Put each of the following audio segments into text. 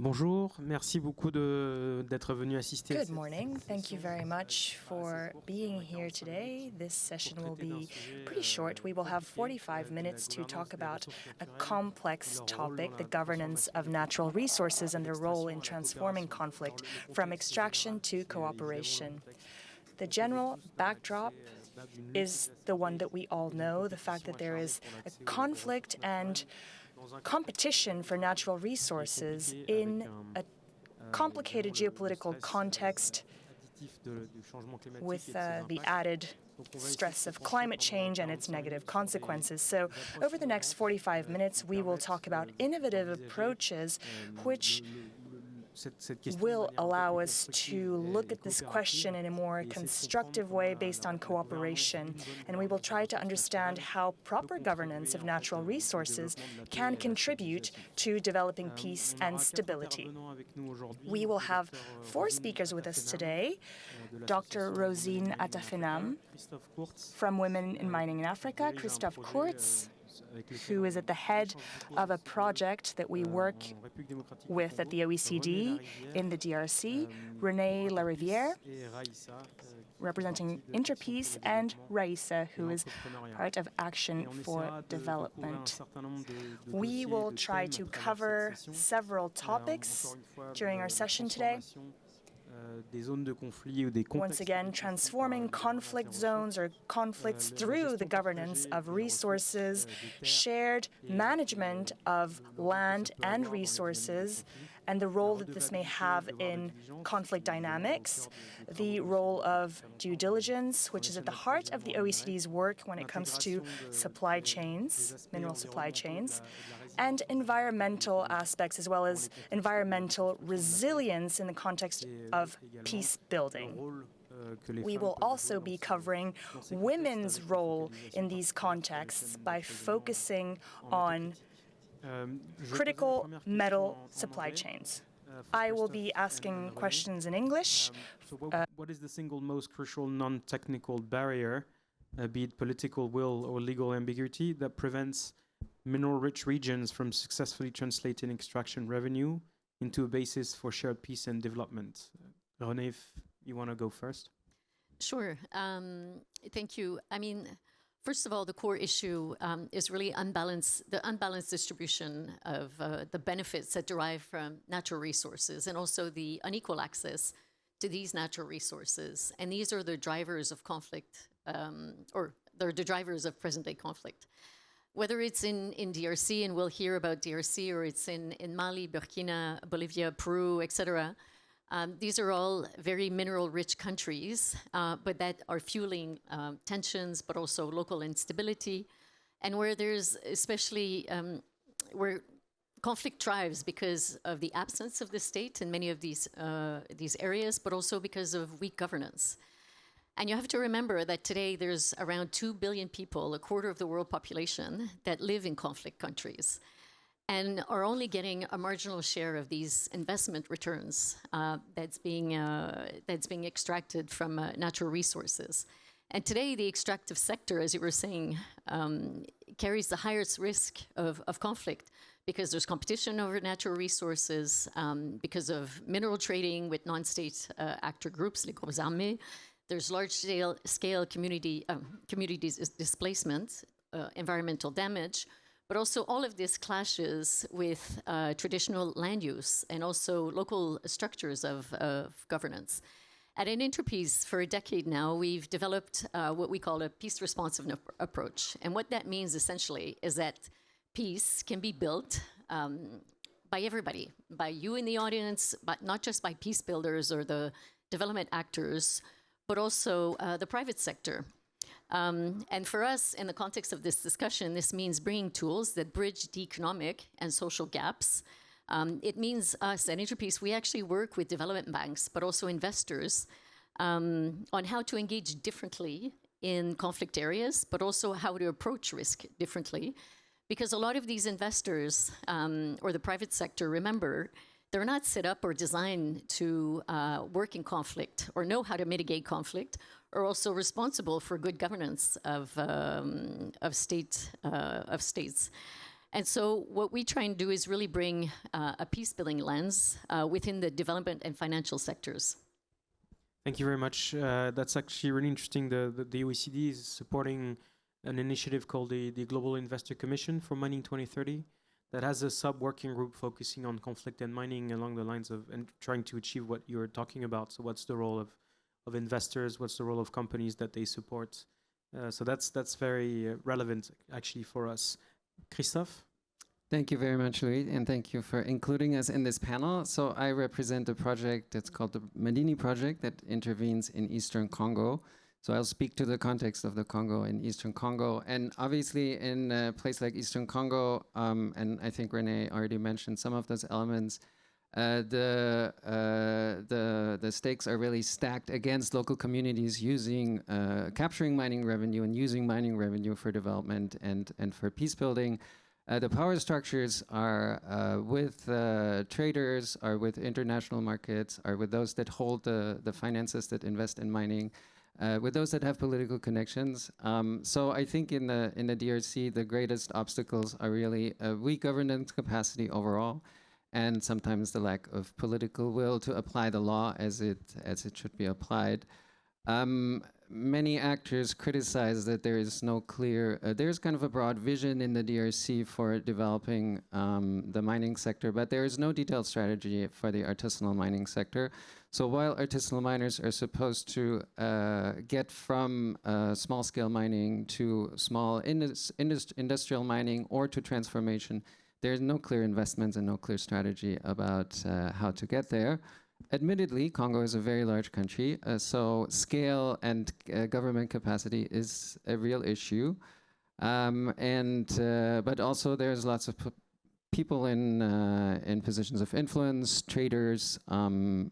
Bonjour, merci beaucoup d'être venu assister. Good morning. Thank you very much for being here today. This session will be pretty short. We will have 45 minutes to talk about a complex topic, the governance of natural resources and their role in transforming conflict from extraction to cooperation. The general backdrop is the one that we all know, the fact that there is a conflict and competition for natural resources in a complicated geopolitical context with the added stress of climate change and its negative consequences. So over the next 45 minutes, we will talk about innovative approaches which will allow us to look at this question in a more constructive way based on cooperation. And we will try to understand how proper governance of natural resources can contribute to developing peace and stability. We will have 4 speakers with us today. Dr. Rosine Atafeinam from Women in Mining in Africa, Christof Kurz, who is at the head of a project that we work with at the OECD in the DRC, Renée Larivière, representing Interpeace, and Raissa, who is part of Action for Development. We will try to cover several topics during our session today. Once again, transforming conflict zones or conflicts through the governance of resources, shared management of land and resources, and the role that this may have in conflict dynamics, the role of due diligence, which is at the heart of the OECD's work when it comes to supply chains, mineral supply chains, and environmental aspects, as well as environmental resilience in the context of peace building. We will also be covering women's role in these contexts by focusing on critical metal supply chains. I will be asking questions in English. What is the single most crucial non-technical barrier, be it political will or legal ambiguity, that prevents mineral-rich regions from successfully translating extraction revenue into a basis for shared peace and development? Renée, if you want to go first. Sure. Thank you. I mean, first of all, the core issue is really the unbalanced distribution of the benefits that derive from natural resources, and also the unequal access to these natural resources. And these are the drivers of conflict, or they're the drivers of present-day conflict. Whether it's in DRC, and we'll hear about DRC, or it's in Mali, Burkina, Bolivia, Peru, etc., these are all very mineral-rich countries, but that are fueling tensions, but also local instability, and where there's especially where conflict thrives because of the absence of the state in many of these areas, but also because of weak governance. And you have to remember that today there's around 2 billion people, a quarter of the world population, that live in conflict countries and are only getting a marginal share of these investment returns that's being extracted from natural resources. And today, the extractive sector, as you were saying, carries the highest risk of conflict because there's competition over natural resources, because of mineral trading with non-state actor groups, les groupes armés. There's large-scale community displacement, environmental damage, but also all of this clashes with traditional land use and also local structures of governance. At an Interpeace, for a decade now, we've developed what we call a peace-responsive approach. And what that means, essentially, is that peace can be built by everybody, by you in the audience, but not just by peace builders or the development actors, but also the private sector. And for us, in the context of this discussion, this means bringing tools that bridge the economic and social gaps. It means us at Interpeace, we actually work with development banks, but also investors, on how to engage differently in conflict areas, but also how to approach risk differently. Because a lot of these investors, or the private sector, remember, they're not set up or designed to work in conflict or know how to mitigate conflict, or also responsible for good governance of states. And so what we try and do is really bring a peace-building lens within the development and financial sectors. Thank you very much. That's actually really interesting. The OECD is supporting an initiative called the Global Investor Commission for Mining 2030 that has a sub-working group focusing on conflict and mining along the lines of and trying to achieve what you're talking about. So what's the role of investors? What's the role of companies that they support? So that's very relevant actually for us. Christof? Thank you very much, Louis, and thank you for including us in this panel. So I represent a project that's called the Madini Project that intervenes in Eastern Congo. So I'll speak to the context of the Congo in Eastern Congo. And obviously in a place like Eastern Congo, and I think Renée already mentioned some of those elements, the stakes are really stacked against local communities using, capturing mining revenue and using mining revenue for development and for peace building. The power structures are with traders, are with international markets, are with those that hold the finances that invest in mining, with those that have political connections. So I think in the DRC, the greatest obstacles are really a weak governance capacity overall, and sometimes the lack of political will to apply the law as it should be applied. Many actors criticize that there is no clear, there's kind of a broad vision in the DRC for developing the mining sector, but there is no detailed strategy for the artisanal mining sector. So while artisanal miners are supposed to get from small-scale mining to small industrial mining or to transformation, there's no clear investments and no clear strategy about how to get there. Admittedly, Congo is a very large country, so scale and government capacity is a real issue. But also there's lots of people in positions of influence, traders, some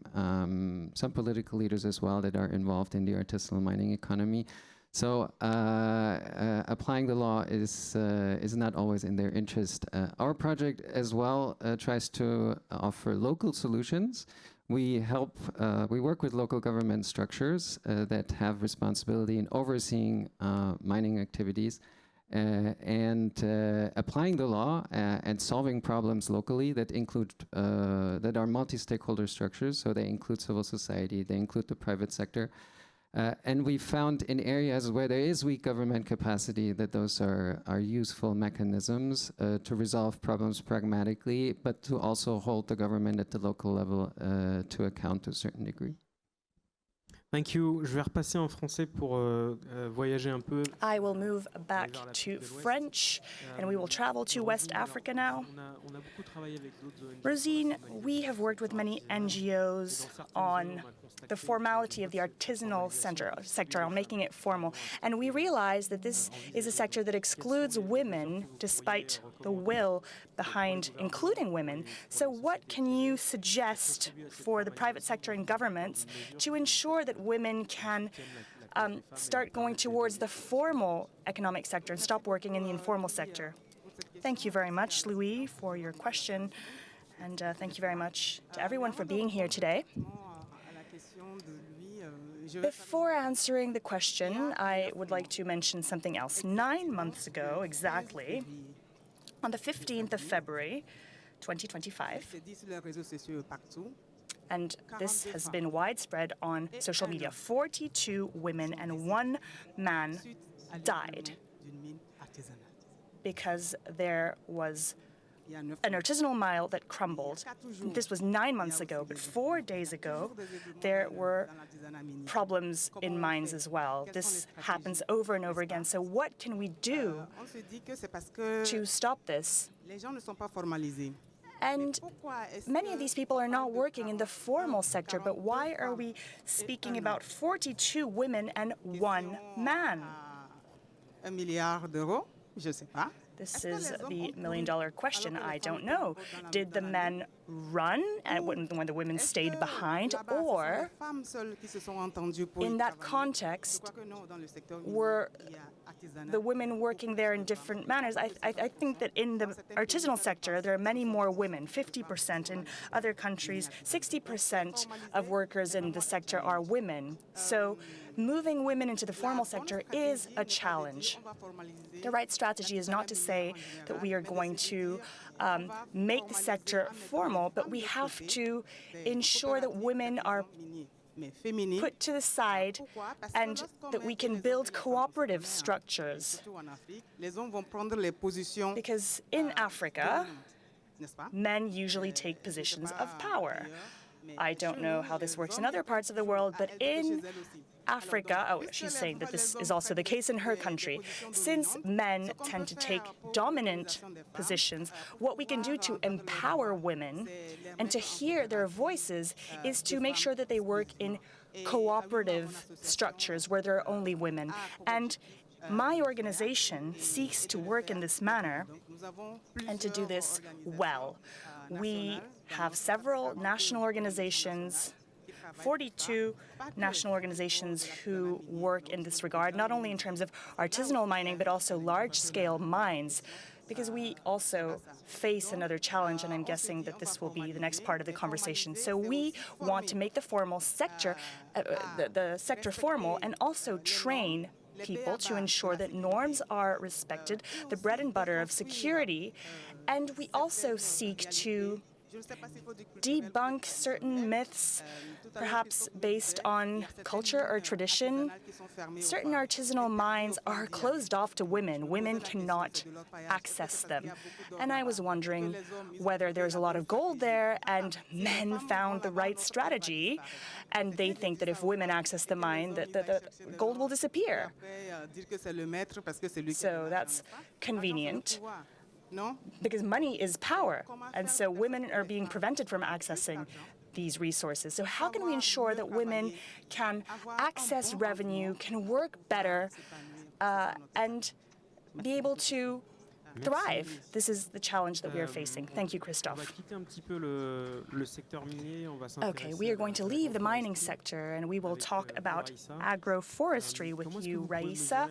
political leaders as well that are involved in the artisanal mining economy. So applying the law is not always in their interest. Our project as well tries to offer local solutions. We work with local government structures that have responsibility in overseeing mining activities and applying the law and solving problems locally that include, that are multi-stakeholder structures. So they include civil society, they include the private sector. And we found in areas where there is weak government capacity that those are useful mechanisms to resolve problems pragmatically, but to also hold the government at the local level to account to a certain degree. Thank you. Je vais repasser en français pour voyager un peu. I will move back to French, and we will travel to West Africa now. Rosine, we have worked with many NGOs on the formality of the artisanal sector, on making it formal. And we realize that this is a sector that excludes women despite the will behind including women. So what can you suggest for the private sector and governments to ensure that women can start going towards the formal economic sector and stop working in the informal sector? Thank you very much, Louis, for your question. And thank you very much to everyone for being here today. Before answering the question, I would like to mention something else. 9 months ago, exactly, on the 15th of February, 2025, and this has been widespread on social media, 42 women and 1 man died because there was an artisanal mine that crumbled. This was 9 months ago, but 4 days ago, there were problems in mines as well. This happens over and over again. So what can we do to stop this? And many of these people are not working in the formal sector, but why are we speaking about 42 women and 1 man? This is the million-dollar question. I don't know. Did the men run and when the women stayed behind, or in that context were the women working there in different manners? I think that in the artisanal sector, there are many more women, 50%. In other countries, 60% of workers in the sector are women. So moving women into the formal sector is a challenge. The right strategy is not to say that we are going to make the sector formal, but we have to ensure that women are put to the side and that we can build cooperative structures. Because in Africa, men usually take positions of power. I don't know how this works in other parts of the world, but in Africa, she's saying that this is also the case in her country. Since men tend to take dominant positions, what we can do to empower women and to hear their voices is to make sure that they work in cooperative structures where there are only women. And my organization seeks to work in this manner and to do this well. We have several national organizations, 42 national organizations who work in this regard, not only in terms of artisanal mining, but also large-scale mines, because we also face another challenge, and I'm guessing that this will be the next part of the conversation. So we want to make the formal sector, the sector formal, and also train people to ensure that norms are respected, the bread and butter of security, and we also seek to debunk certain myths, perhaps based on culture or tradition. Certain artisanal mines are closed off to women. Women cannot access them. And I was wondering whether there's a lot of gold there and men found the right strategy, and they think that if women access the mine, that the gold will disappear. So that's convenient, because money is power, and so women are being prevented from accessing these resources. So how can we ensure that women can access revenue, can work better, and be able to thrive? This is the challenge that we are facing. Thank you, Christof. Okay, we are going to leave the mining sector and we will talk about agroforestry with you, Raissa.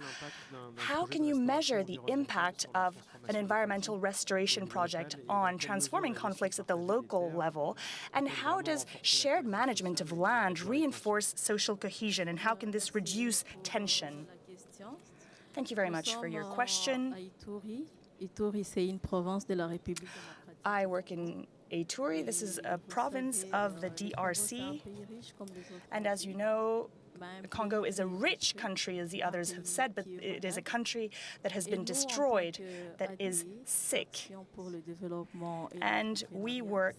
How can you measure the impact of an environmental restoration project on transforming conflicts at the local level? And how does shared management of land reinforce social cohesion? And how can this reduce tension? Thank you very much for your question. I work in Ituri. This is a province of the DRC. And as you know, Congo is a rich country, as the others have said, but it is a country that has been destroyed, that is sick. And we work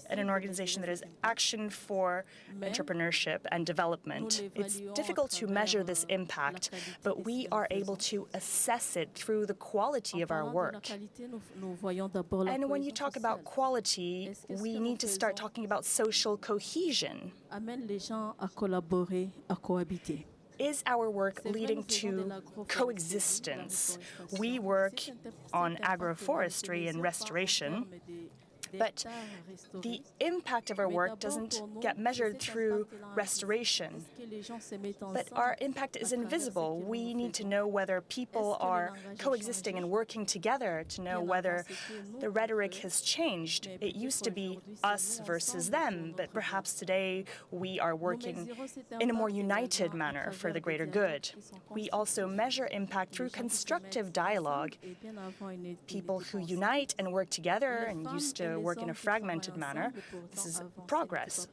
at an organization that is Action for Entrepreneurship and Development. It's difficult to measure this impact, but we are able to assess it through the quality of our work. And when you talk about quality, we need to start talking about social cohesion. Is our work leading to coexistence? We work on agroforestry and restoration, but the impact of our work doesn't get measured through restoration. But our impact is invisible. We need to know whether people are coexisting and working together, to know whether the rhetoric has changed. It used to be us versus them, but perhaps today we are working in a more united manner for the greater good. We also measure impact through constructive dialogue. People who unite and work together and used to work in a fragmented manner, this is progress.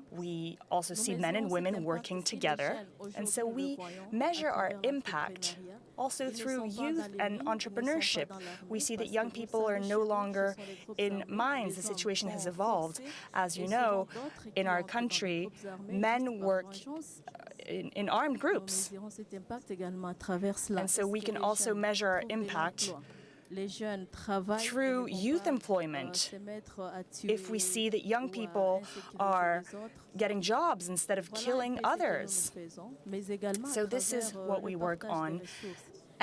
We also see men and women working together, and so we measure our impact also through youth and entrepreneurship. We see that young people are no longer in mines. The situation has evolved. As you know, in our country, men work in armed groups, and so we can also measure our impact through youth employment. If we see that young people are getting jobs instead of killing others. So this is what we work on.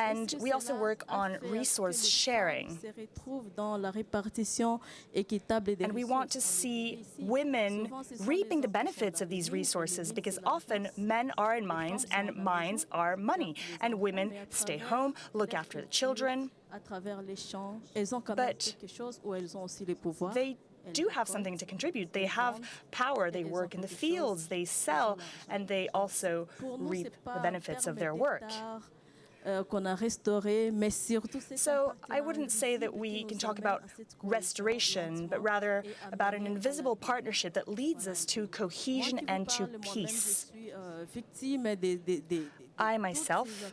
And we also work on resource sharing. And we want to see women reaping the benefits of these resources, because often men are in mines and mines are money. And women stay home, look after the children. But they do have something to contribute. They have power. They work in the fields, they sell, and they also reap the benefits of their work. So I wouldn't say that we can talk about restoration, but rather about an invisible partnership that leads us to cohesion and to peace. I myself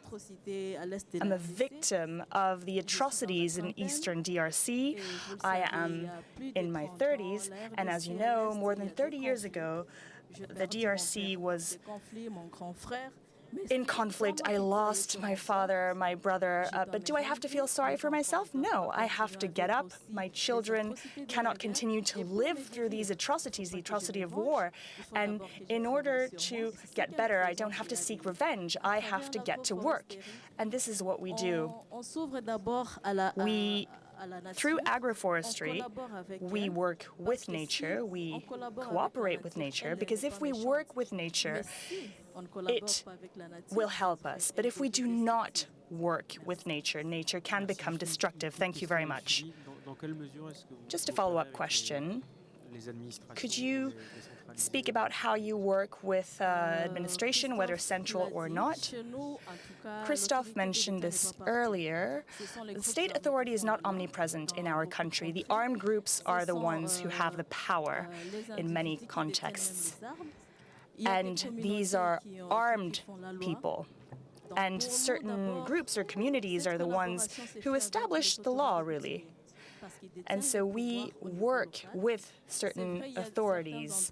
am a victim of the atrocities in eastern DRC. I am in my 30s, and as you know, more than 30 years ago, the DRC was in conflict. I lost my father, my brother, but do I have to feel sorry for myself? No, I have to get up. My children cannot continue to live through these atrocities, the atrocity of war. And in order to get better, I don't have to seek revenge. I have to get to work. And this is what we do. Through agroforestry, we work with nature, we cooperate with nature, because if we work with nature, it will help us. But if we do not work with nature, nature can become destructive. Thank you very much. Just a follow-up question. Could you speak about how you work with administration, whether central or not? Christof mentioned this earlier. The state authority is not omnipresent in our country. The armed groups are the ones who have the power in many contexts. And these are armed people. And certain groups or communities are the ones who establish the law, really. And so we work with certain authorities.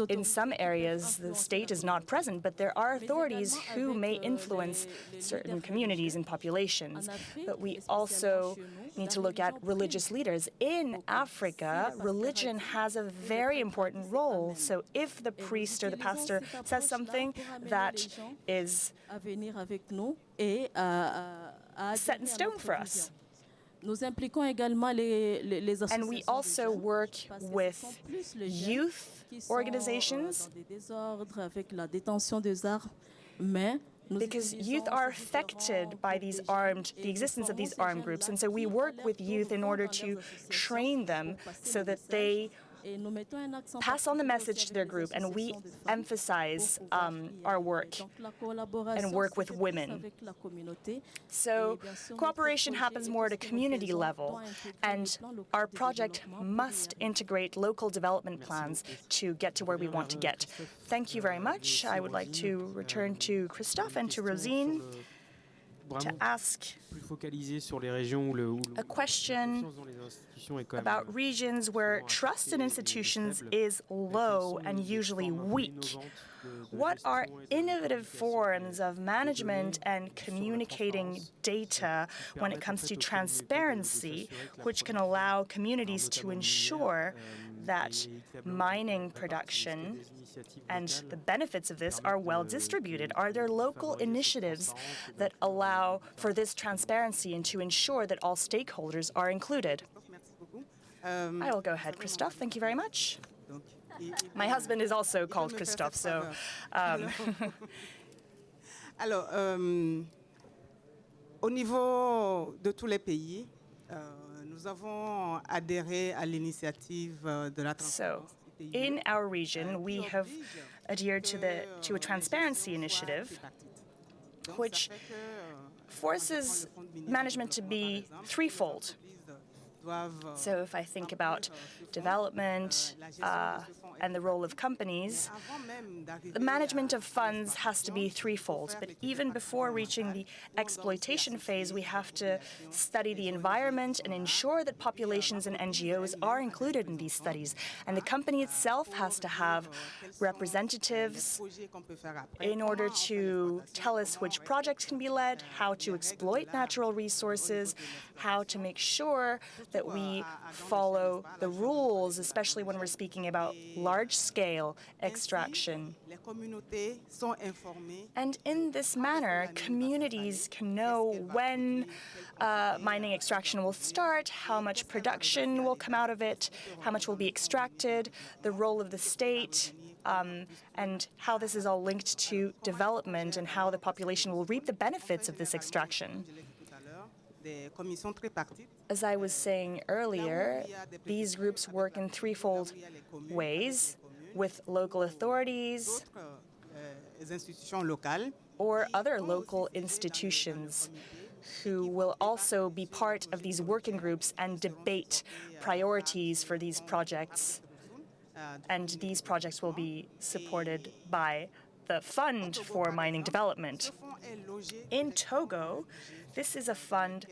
In some areas, the state is not present, but there are authorities who may influence certain communities and populations. But we also need to look at religious leaders. In Africa, religion has a very important role. So if the priest or the pastor says something that is set in stone for us. And we also work with youth organizations, because youth are affected by the existence of these armed groups. And so we work with youth in order to train them so that they pass on the message to their group, and we emphasize our work and work with women. So cooperation happens more at a community level, and our project must integrate local development plans to get to where we want to get. Thank you very much. I would like to return to Christof and to Rosine to ask a question about regions where trust in institutions is low and usually weak. What are innovative forms of management and communicating data when it comes to transparency, which can allow communities to ensure that mining production and the benefits of this are well distributed? Are there local initiatives that allow for this transparency and to ensure that all stakeholders are included? I will go ahead, Christof. Thank you very much. My husband is also called Christof, so... Alors, au niveau de tous les pays, nous avons adhéré à l'initiative de la transparence. In our region, we have adhered to a transparency initiative, which forces management to be threefold. So if I think about development and the role of companies, the management of funds has to be threefold. But even before reaching the exploitation phase, we have to study the environment and ensure that populations and NGOs are included in these studies. And the company itself has to have representatives in order to tell us which projects can be led, how to exploit natural resources, how to make sure that we follow the rules, especially when we're speaking about large-scale extraction. And in this manner, communities can know when mining extraction will start, how much production will come out of it, how much will be extracted, the role of the state, and how this is all linked to development and how the population will reap the benefits of this extraction. As I was saying earlier, these groups work in threefold ways with local authorities or other local institutions who will also be part of these working groups and debate priorities for these projects. And these projects will be supported by the Fund for Mining Development. In Togo, this is a fund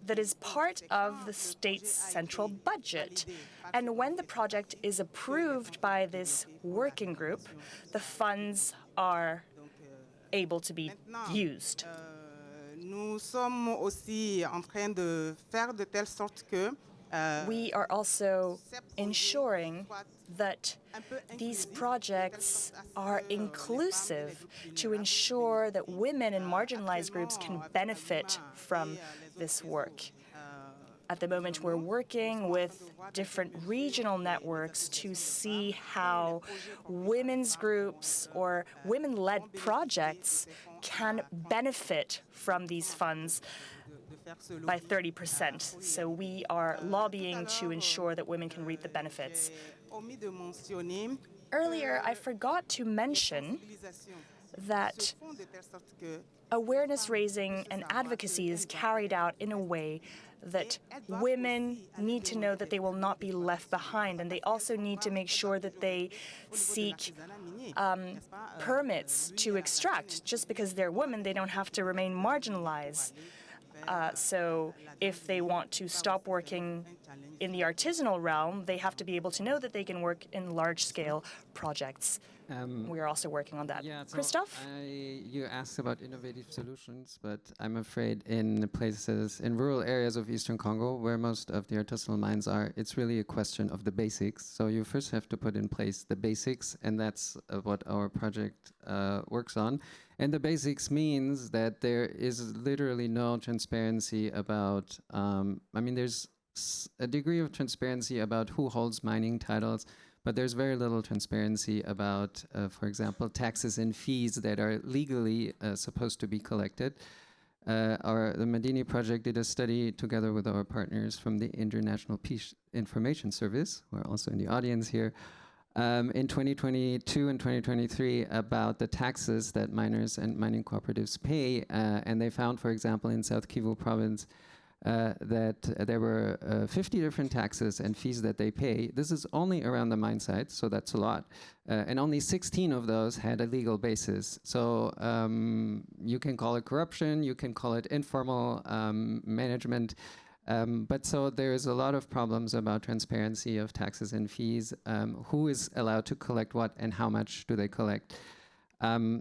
that is part of the state's central budget. And when the project is approved by this working group, the funds are able to be used. We are also ensuring that these projects are inclusive to ensure that women and marginalized groups can benefit from this work. At the moment, we're working with different regional networks to see how women's groups or women-led projects can benefit from these funds by 30%. So we are lobbying to ensure that women can reap the benefits. Earlier, I forgot to mention that awareness raising and advocacy is carried out in a way that women need to know that they will not be left behind, and they also need to make sure that they seek permits to extract. Just because they're women, they don't have to remain marginalized. So if they want to stop working in the artisanal realm, they have to be able to know that they can work in large-scale projects. We are also working on that. Yeah, so Christof? you asked about innovative solutions, but I'm afraid in places, in rural areas of Eastern Congo, where most of the artisanal mines are, it's really a question of the basics. So you first have to put in place the basics, and that's what our project works on. And the basics means that there is literally no transparency about, there's a degree of transparency about who holds mining titles, but there's very little transparency about, for example, taxes and fees that are legally supposed to be collected. The Medini project did a study together with our partners from the International Peace Information Service, who are also in the audience here, in 2022 and 2023 about the taxes that miners and mining cooperatives pay. And they found, for example, in South Kivu province, that there were 50 different taxes and fees that they pay. This is only around the mine site, so that's a lot. And only 16 of those had a legal basis. So you can call it corruption, you can call it informal management. But so there is a lot of problems about transparency of taxes and fees. Who is allowed to collect what and how much do they collect?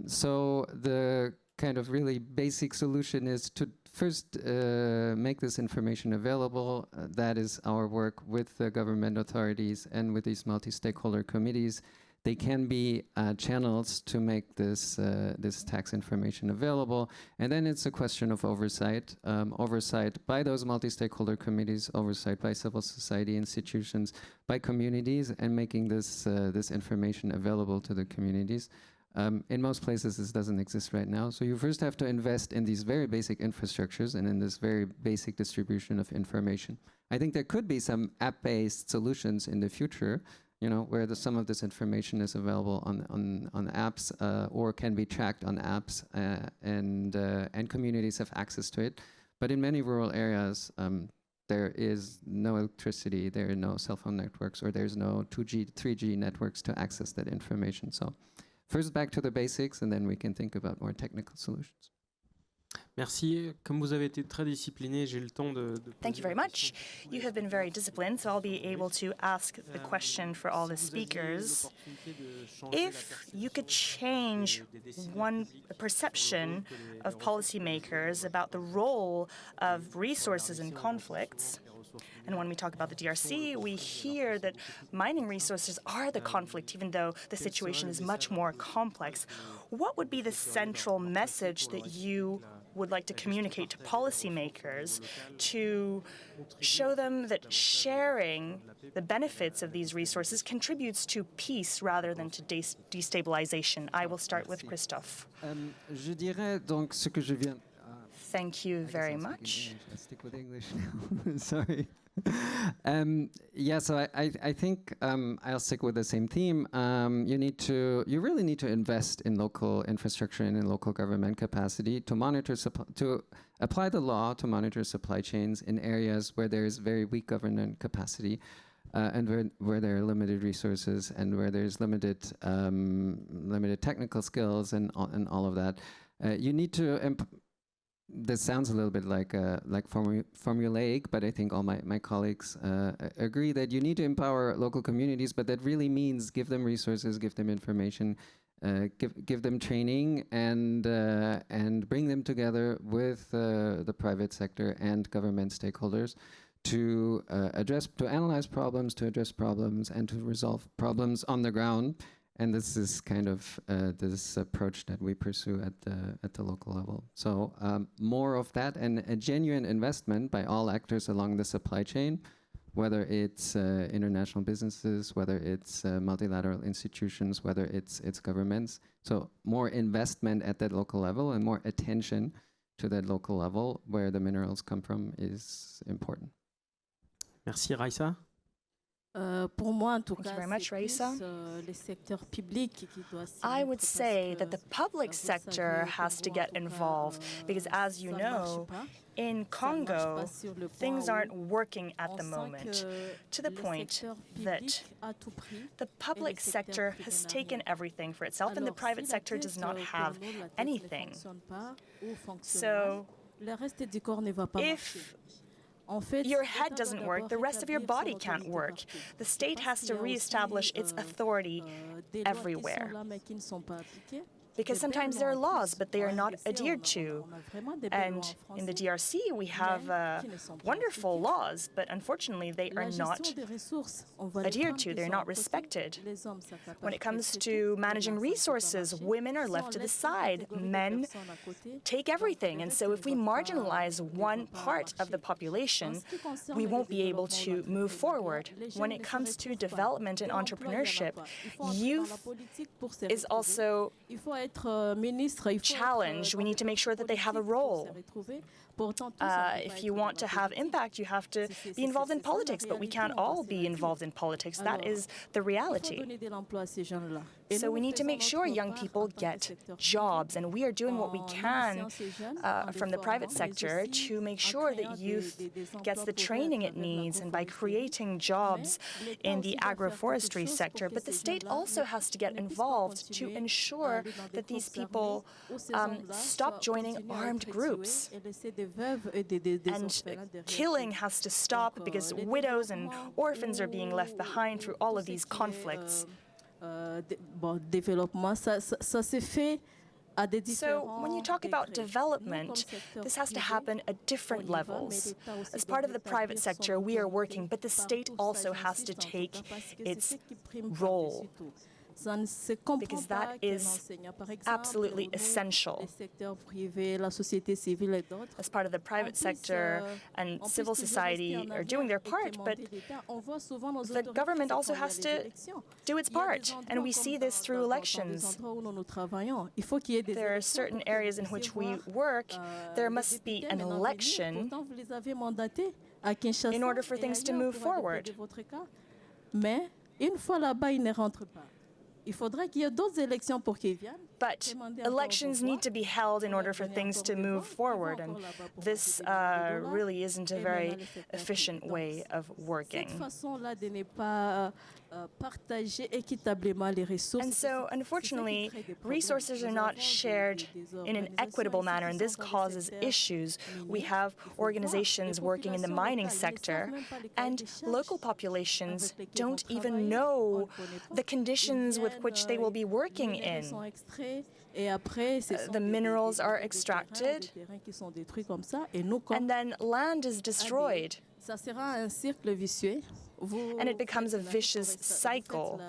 So the kind of really basic solution is to first make this information available. That is our work with the government authorities and with these multi-stakeholder committees. They can be channels to make this tax information available. And then it's a question of oversight. Oversight by those multi-stakeholder committees, oversight by civil society institutions, by communities, and making this information available to the communities. In most places, this doesn't exist right now. So you first have to invest in these very basic infrastructures and in this very basic distribution of information. I think there could be some app-based solutions in the future, where some of this information is available on apps or can be tracked on apps, and communities have access to it. But in many rural areas, there is no electricity, there are no cell phone networks, or there's no 2G, 3G networks to access that information. So first back to the basics, and then we can think about more technical solutions. Merci. Comme vous avez été très discipliné, j'ai le temps de Thank you very much. You have been very disciplined, so I'll be able to ask the question for all the speakers. If you could change one perception of policymakers about the role of resources in conflicts, And when we talk about the DRC, we hear that mining resources are the conflict, even though the situation is much more complex. What would be the central message that you would like to communicate to policymakers to show them that sharing the benefits of these resources contributes to peace rather than to destabilization? I will start with Christof. Je dirais donc ce que je viens. Thank you very much. I'll stick with English now. Sorry. Yeah, so I think I'll stick with the same theme. You really need to invest in local infrastructure and in local government capacity to monitor, to apply the law to monitor supply chains in areas where there is very weak government capacity and where there are limited resources and where there's limited technical skills and all of that. You need to this sounds a little bit like formulaic, but I think all my colleagues agree that you need to empower local communities, but that really means give them resources, give them information, give them training, and bring them together with the private sector and government stakeholders to analyze problems, to address problems, and to resolve problems on the ground. And this is kind of this approach that we pursue at the local level. So more of that and a genuine investment by all actors along the supply chain, whether it's international businesses, whether it's multilateral institutions, whether it's governments. So more investment at that local level and more attention to that local level where the minerals come from is important. Merci, Raissa. Pour moi, en tout cas, very much, Raissa. le secteur public qui doit I would say that the public sector has to get involved because, as you know, in Congo, things aren't working at the moment, to the point that the public sector has taken everything for itself and the private sector does not have anything. So, if your head doesn't work, the rest of your body can't work. The state has to reestablish its authority everywhere. Because sometimes there are laws, but they are not adhered to. And in the DRC, we have wonderful laws, but unfortunately, they are not adhered to. They're not respected. When it comes to managing resources, women are left to the side. Men take everything. And so if we marginalize one part of the population, we won't be able to move forward. When it comes to development and entrepreneurship, youth is also challenge. We need to make sure that they have a role. If you want to have impact, you have to be involved in politics, but we can't all be involved in politics. That is the reality. So we need to make sure young people get jobs, and we are doing what we can from the private sector to make sure that youth gets the training it needs, and by creating jobs in the agroforestry sector. But the state also has to get involved to ensure that these people stop joining armed groups. And killing has to stop because widows and orphans are being left behind through all of these conflicts. So when you talk about development, this has to happen at different levels. As part of the private sector, we are working, but the state also has to take its role, because that is absolutely essential. As part of the private sector and civil society are doing their part, but the government also has to do its part, and we see this through elections. There are certain areas in which we work, there must be an election in order for things to move forward. But elections need to be held in order for things to move forward, and this really isn't a very efficient way of working. And so, unfortunately, resources are not shared in an equitable manner, and this causes issues. We have organizations working in the mining sector, and local populations don't even know the conditions with which they will be working in. the minerals are extracted, and then land is destroyed. And it becomes a vicious cycle.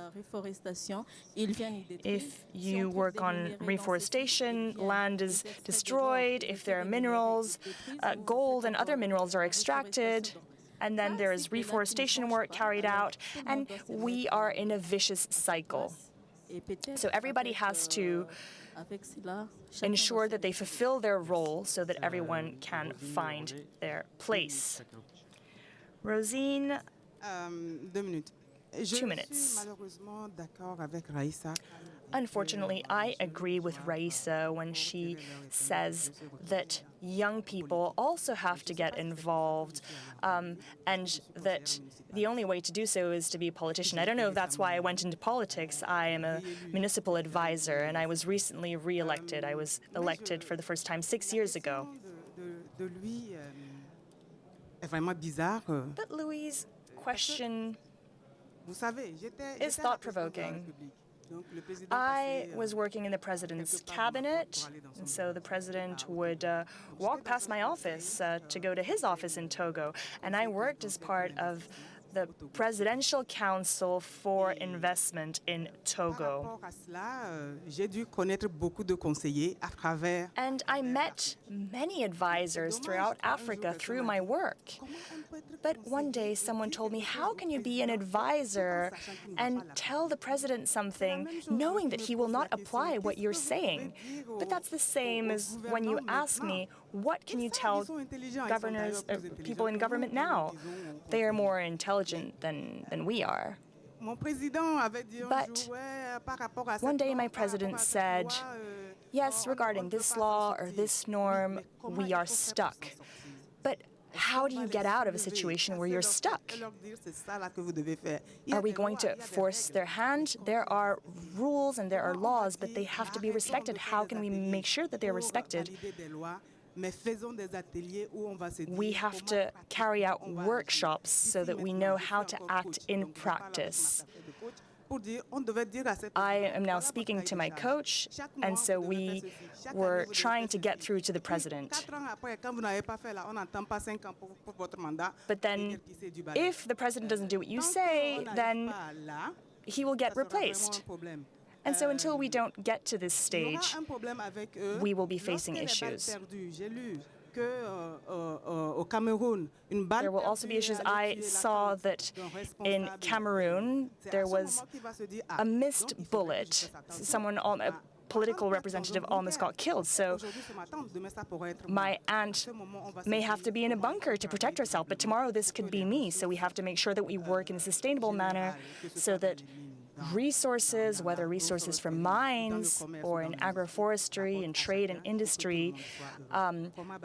If you work on reforestation, land is destroyed. If there are minerals, gold and other minerals are extracted, and then there is reforestation work carried out, and we are in a vicious cycle. So everybody has to ensure that they fulfill their role so that everyone can find their place. Rosine, 2 minutes. 2 minutes. Unfortunately, I agree with Raissa when she says that young people also have to get involved, and that the only way to do so is to be a politician. I don't know if that's why I went into politics. I am a municipal advisor, and I was recently re-elected. I was elected for the first time 6 years ago. But Louis' question is thought-provoking. I was working in the president's cabinet, and so the president would walk past my office to go to his office in Togo, and I worked as part of the Presidential Council for Investment in Togo. And I met many advisors throughout Africa through my work. But one day someone told me, how can you be an advisor and tell the president something knowing that he will not apply what you're saying? But that's the same as when you ask me, what can you tell governors, people in government now? They are more intelligent than we are. But one day my president said, yes, regarding this law or this norm, we are stuck. But how do you get out of a situation where you're stuck? Are we going to force their hand? There are rules and there are laws, but they have to be respected. How can we make sure that they're respected? We have to carry out workshops so that we know how to act in practice. I am now speaking to my coach, and so we were trying to get through to the president. But then, if the president doesn't do what you say, then he will get replaced. And so until we don't get to this stage, we will be facing issues. There will also be issues. I saw that in Cameroon, there was a missed bullet. Someone, a political representative, almost got killed. So my aunt may have to be in a bunker to protect herself, but tomorrow this could be me. So we have to make sure that we work in a sustainable manner so that resources, whether resources from mines or in agroforestry and trade and industry,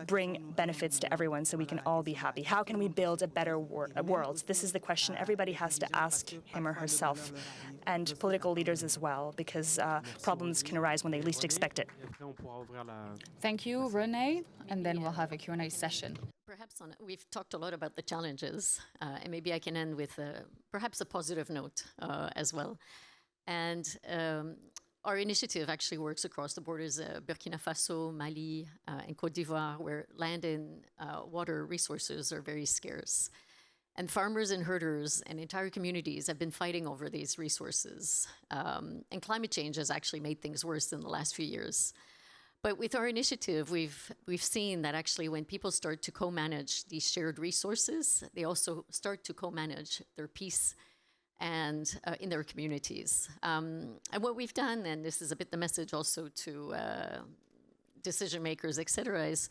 bring benefits to everyone so we can all be happy. How can we build a better world? This is the question everybody has to ask him or herself, and political leaders as well, because problems can arise when they least expect it. Thank you, Renée, and then we'll have a Q&A session. Perhaps we've talked a lot about the challenges, and maybe I can end with perhaps a positive note as well. And our initiative actually works across the borders of Burkina Faso, Mali, and Côte d'Ivoire, where land and water resources are very scarce. And farmers and herders and entire communities have been fighting over these resources. And climate change has actually made things worse in the last few years. But with our initiative, we've seen that actually when people start to co-manage these shared resources, they also start to co-manage their peace and in their communities. And what we've done, and this is a bit the message also to decision makers, et cetera, is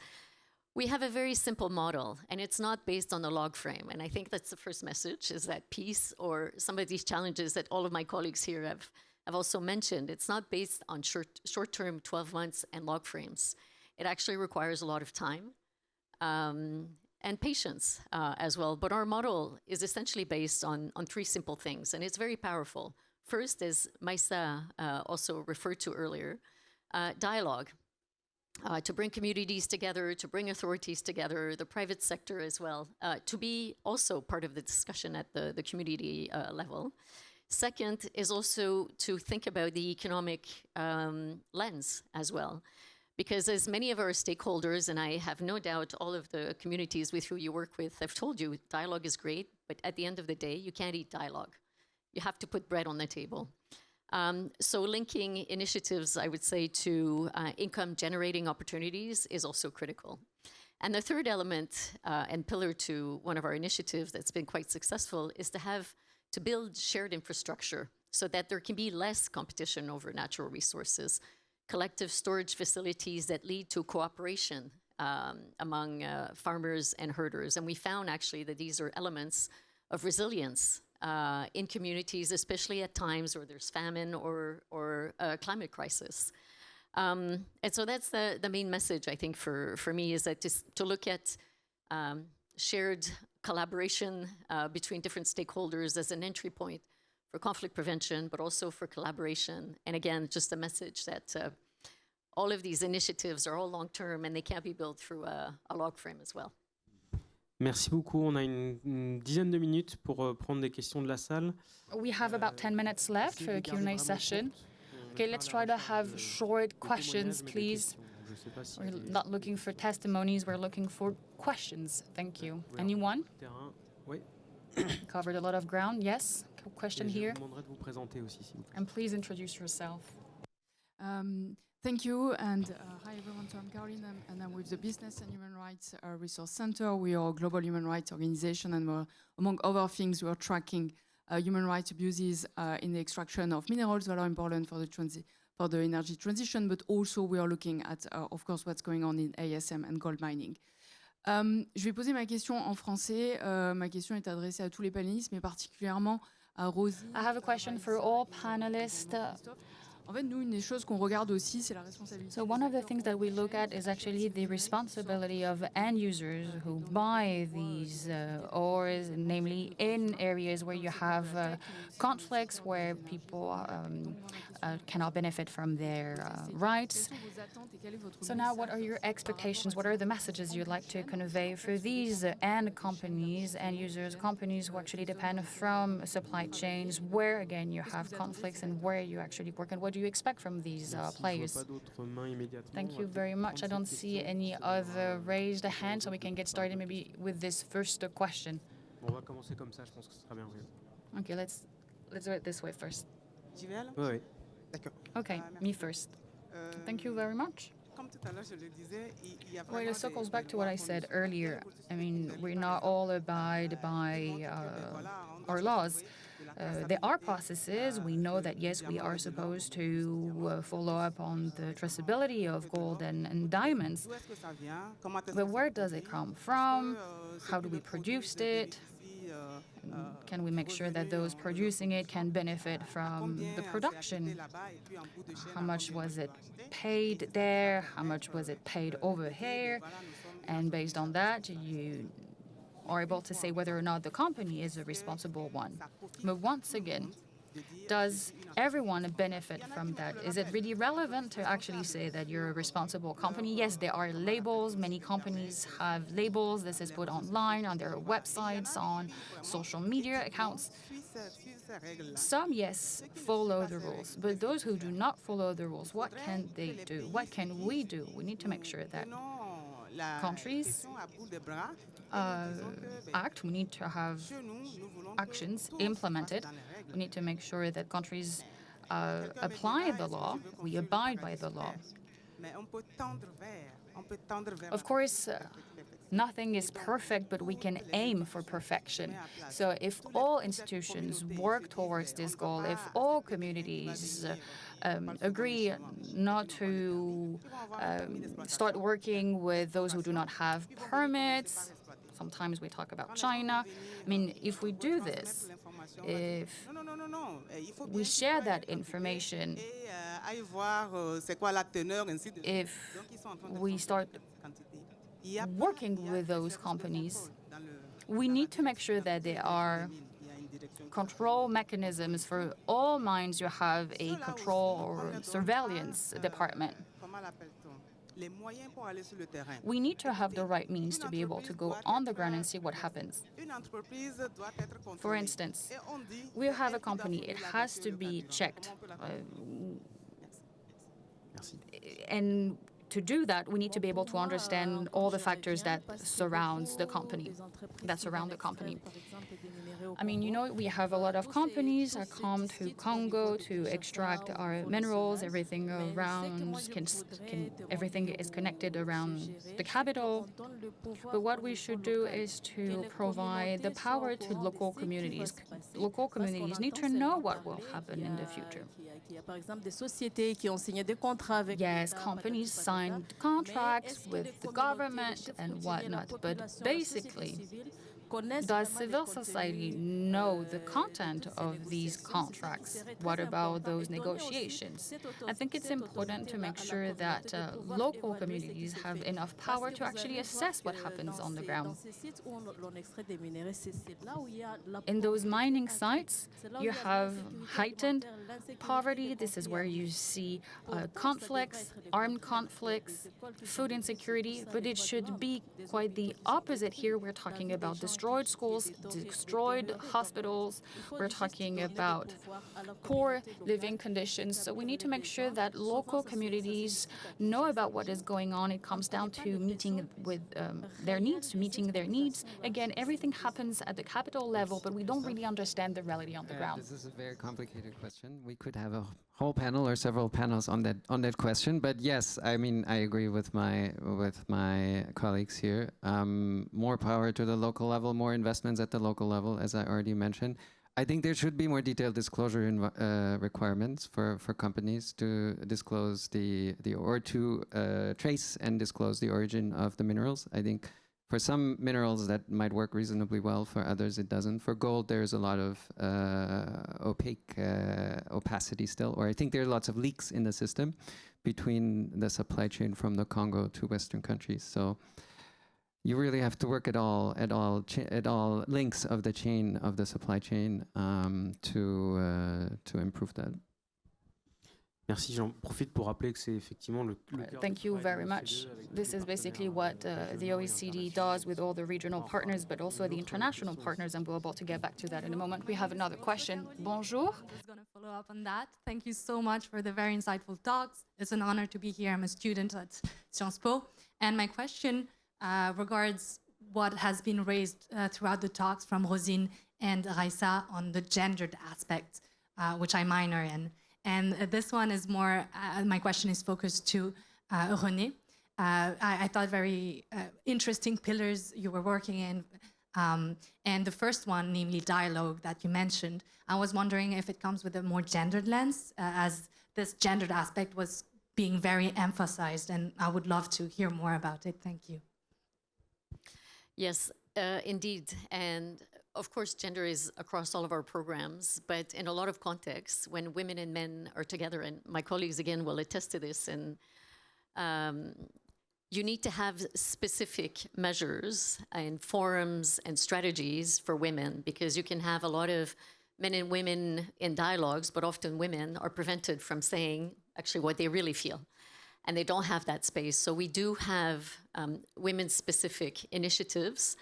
we have a very simple model, and it's not based on a log frame. And I think that's the first message, is that peace, or some of these challenges that all of my colleagues here have also mentioned, it's not based on short-term 12 months and log frames. It actually requires a lot of time and patience as well. But our model is essentially based on three simple things, and it's very powerful. First, as Maïssa also referred to earlier, dialogue. To bring communities together, to bring authorities together, the private sector as well, to be also part of the discussion at the community level. Second is also to think about the economic lens as well. Because as many of our stakeholders, and I have no doubt all of the communities with who you work with have told you, dialogue is great, but at the end of the day, you can't eat dialogue. You have to put bread on the table. So linking initiatives, I would say, to income-generating opportunities is also critical. And the third element and pillar to one of our initiatives that's been quite successful is to build shared infrastructure so that there can be less competition over natural resources, collective storage facilities that lead to cooperation among farmers and herders. And we found actually that these are elements of resilience in communities, especially at times where there's famine or climate crisis. And so that's the main message, I think, for me, is that to look at shared collaboration between different stakeholders as an entry point for conflict prevention, but also for collaboration. And again, just a message that all of these initiatives are all long-term and they can't be built through a log frame as well. Merci beaucoup. On a une dizaine de minutes pour prendre des questions de la salle. We have about 10 minutes left for a Q&A session. Okay, let's try to have short questions, please. We're not looking for testimonies, we're looking for questions. Thank you. Anyone? Oui. Covered a lot of ground, yes? Question here. Je vous demanderai de vous présenter aussi, s'il vous plaît. And please introduce yourself. Thank you, and hi everyone. So I'm Caroline, and I'm with the Business and Human Rights Resource Center. We are a global human rights organization, and we're, among other things, we are tracking human rights abuses in the extraction of minerals that are important for the energy transition, but also we are looking at, of course, what's going on in ASM and gold mining. Je vais poser ma question en français. Ma question est adressée à tous les panélistes, mais particulièrement à Rosine. I have a question for all panelists. En fait, nous, une des choses qu'on regarde aussi, c'est la responsabilité. So one of the things that we look at is actually the responsibility of end users who buy these ores, namely in areas where you have conflicts, where people cannot benefit from their rights. So now what are your expectations? What are the messages you'd like to convey for these end companies, end users, companies who actually depend from supply chains, where again you have conflicts and where you actually work, and what do you expect from these players? Thank you very much. I don't see any other raised hand, so we can get started maybe with this first question. On va commencer comme ça, je pense que ce sera bien. Okay, let's do it this way first. J'y vais là? Oui. D'accord. Okay, me first. Thank you very much. Comme tout à l'heure, je le disais, il y a Well, vraiment it circles des back to what lois I qu'on said suit, earlier. I mean, we're not all abide by our laws. There are processes. We know that, yes, we are supposed to follow up on the traceability of gold and diamonds. D'où est-ce que ça vient? Comment est-ce But que where does it come from? How do we produce it? Can we make sure that those producing it can benefit from the production? How much was it paid there? How much was it paid over here? And based on that, you are able to say whether or not the company is a responsible one. But once again, does everyone benefit from that? Is it really relevant to actually say that you're a responsible company? Yes, there are labels. Many companies have labels. This is put online, on their websites, on social media accounts. Some, yes, follow the rules. But those who do not follow the rules, what can they do? What can we do? We need to make sure that countries act. We need to have actions implemented. We need to make sure that countries apply the law, we abide by the law. Of course, nothing is perfect, but we can aim for perfection. So if all institutions work towards this goal, if all communities agree not to start working with those who do not have permits, sometimes we talk about China. I mean, if we do this, if we share that information, if we start working with those companies, we need to make sure that there are control mechanisms for all mines. You have a control or surveillance department. We need to have the right means to be able to go on the ground and see what happens. For instance, we have a company, it has to be checked. And to do that, we need to be able to understand all the factors that surround the company. I mean, you know, we have a lot of companies that come to Congo to extract our minerals. Everything around everything is connected around the capital. But what we should do is to provide the power to local communities. Local communities need to know what will happen in the future. Yes, companies signed contracts with the government and whatnot, but basically, does civil society know the content of these contracts? What about those negotiations? I think it's important to make sure that local communities have enough power to actually assess what happens on the ground. In those mining sites, you have heightened poverty. This is where you see conflicts, armed conflicts, food insecurity, but it should be quite the opposite here. We're talking about destroyed schools, destroyed hospitals. We're talking about poor living conditions. So we need to make sure that local communities know about what is going on. It comes down to meeting their needs. Again, everything happens at the capital level, but we don't really understand the reality on the ground. This is a very complicated question. We could have a whole panel or several panels on that question. But yes, I mean, I agree with my colleagues here. More power to the local level, more investments at the local level, as I already mentioned. I think there should be more detailed disclosure requirements for companies to disclose to trace and disclose the origin of the minerals. I think for some minerals that might work reasonably well, for others it doesn't. For gold, there's a lot of opacity still, or I think there are lots of leaks in the system between the supply chain from the Congo to Western countries. So you really have to work at all links of the chain of the supply chain to improve that. Merci, j'en profite pour rappeler que c'est effectivement le Thank you very much. This is basically what the OECD does with all the regional partners, but also the international partners, and we're about to get back to that in a moment. We have another question. Bonjour. I was going to follow up on that. Thank you so much for the very insightful talks. It's an honor to be here. I'm a student at Sciences Po. And my question regards what has been raised throughout the talks from Rosine and Raissa on the gendered aspect, which I minor in. And this one is more, my question is focused to Renée. I thought very interesting pillars you were working in. And the first one, namely dialogue that you mentioned, I was wondering if it comes with a more gendered lens, as this gendered aspect was being very emphasized, and I would love to hear more about it. Thank you. Yes, indeed. And of course, gender is across all of our programs, but in a lot of contexts, when women and men are together, and my colleagues again will attest to this, and you need to have specific measures and forums and strategies for women, because you can have a lot of men and women in dialogues, but often women are prevented from saying actually what they really feel, and they don't have that space. So we do have women-specific initiatives,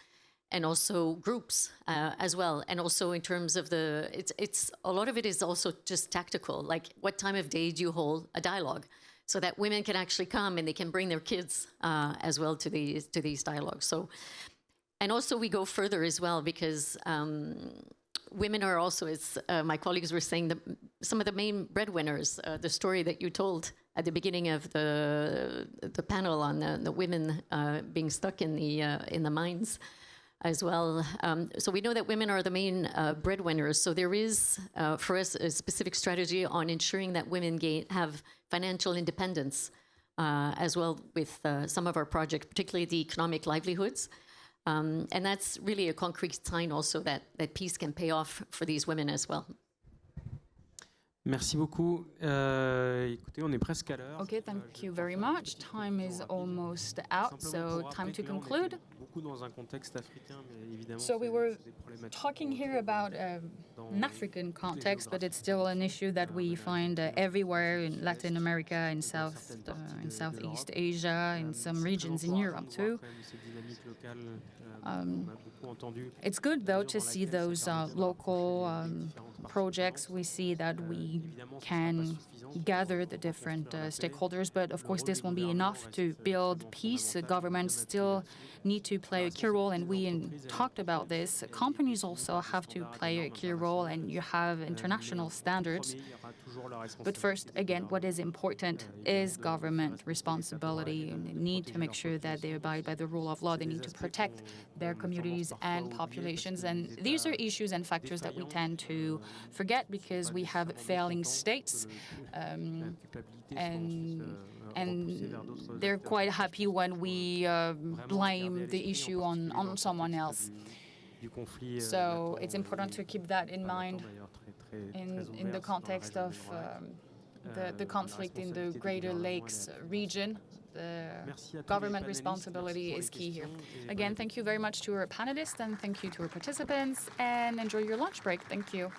and also groups as well. And also in terms of it's a lot of it is also just tactical, like what time of day do you hold a dialogue, so that women can actually come and they can bring their kids as well to these dialogues. So, and also we go further as well, because women are also, as my colleagues were saying, some of the main breadwinners. The story that you told at the beginning of the panel on the women being stuck in the mines as well. So we know that women are the main breadwinners. So there is, for us, a specific strategy on ensuring that women have financial independence as well with some of our projects, particularly the economic livelihoods. And that's really a concrete sign also that peace can pay off for these women as well. Merci beaucoup. Écoutez, on est presque à l'heure. Okay, thank you very much. Time is almost out, so time to conclude. Beaucoup dans un contexte africain, mais évidemment, So we c'est were des problématiques talking here about an African context, but it's still an issue that we find everywhere in Latin America, in Southeast Asia, in some regions in Europe too. It's good, though, to see those local projects. We see that we can gather the different stakeholders, but of course this won't be enough to build peace. Governments still need to play a key role, and we talked about this. Companies also have to play a key role, and you have international standards. But first, again, what is important is government responsibility, and they need to make sure that they abide by the rule of law. They need to protect their communities and populations. And these are issues and factors that we tend to forget because we have failing states, and they're quite happy when we blame the issue on someone else. So it's important to keep that in mind in the context of the conflict in the Greater Lakes region. The government responsibility is key here. Again, thank you very much to our panelists, and thank you to our participants, and enjoy your lunch break. Thank you.